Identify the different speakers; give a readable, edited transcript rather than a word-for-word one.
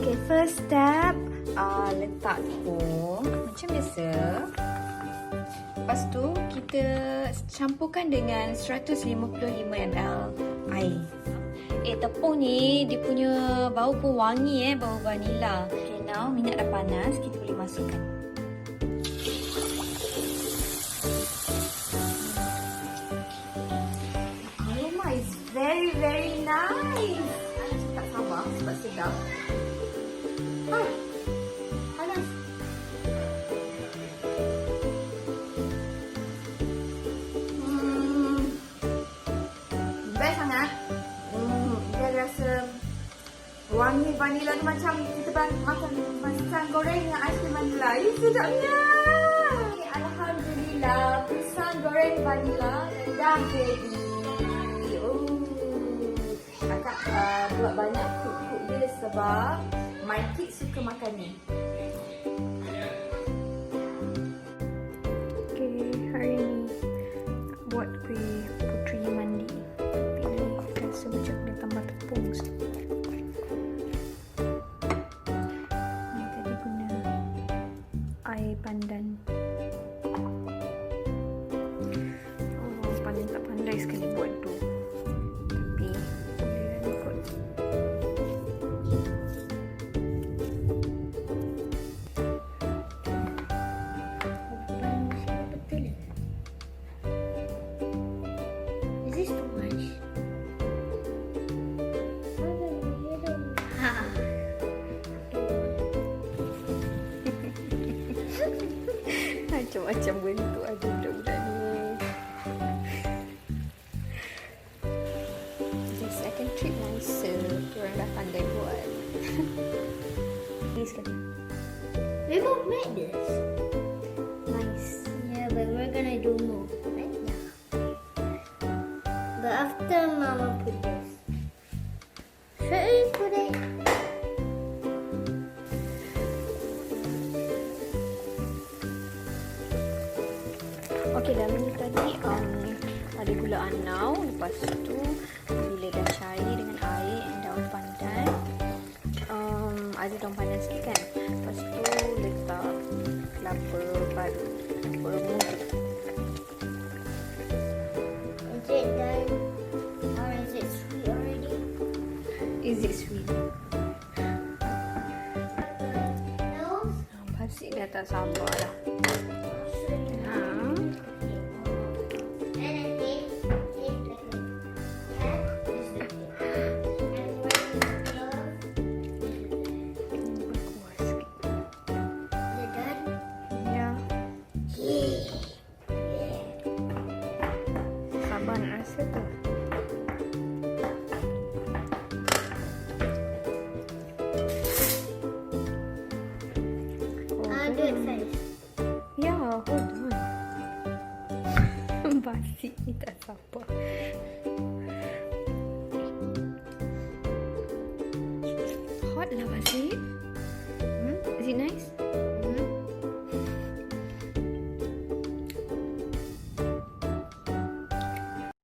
Speaker 1: Okay, first step, letak tepung macam biasa. Lepas tu kita campurkan dengan 155 ml air. Tepung ni dia punya bau pun wangi bau vanila. Okay, now minyak dah panas, kita boleh masukkan. Aroma is very very nice. Saya tak sabar sebab sedap. Panas. Best sangat. Dia rasa wangi vanila tu macam kita makan pisang goreng yang aiskrim vanila. Sedapnya. Okay, alhamdulillah, pisang goreng vanila dah ready. Kakak buat banyak cook dia sebab my kids suka makan ni. Okay, hari ni nak buat kuih putri mandi. Tapi ni rasa macam dia tambah tepung sikit. Ni tadi guna air pandan. Pandai tak pandai sekali buat tu. Tapi boleh kot.
Speaker 2: Is this too much?
Speaker 1: Macam-macam bentuk ada budak-budak ni. The second trick nicer. Diorang dah pandai buat. Ni sekali.
Speaker 2: We both made this.
Speaker 1: Nice.
Speaker 2: Yeah, but we're gonna do more. Right? Yeah. But after Mama put this. Should we put it?
Speaker 1: Okay, dalam ni tadi ada gula anau. Lepas tu bila dah cair dengan air dan daun pandan, ada daun pandan sikit kan. Lepas tu letak kelapa parut, kelapa muda.
Speaker 2: Is it done? Or is it sweet already?
Speaker 1: Is it sweet?
Speaker 2: No?
Speaker 1: Pasti dah tak sabar dah. Sabar nak rasa tu.
Speaker 2: Do it first.
Speaker 1: Ya, hold on. Basi ni tak sabar. Hot lah Basi. Is it nice?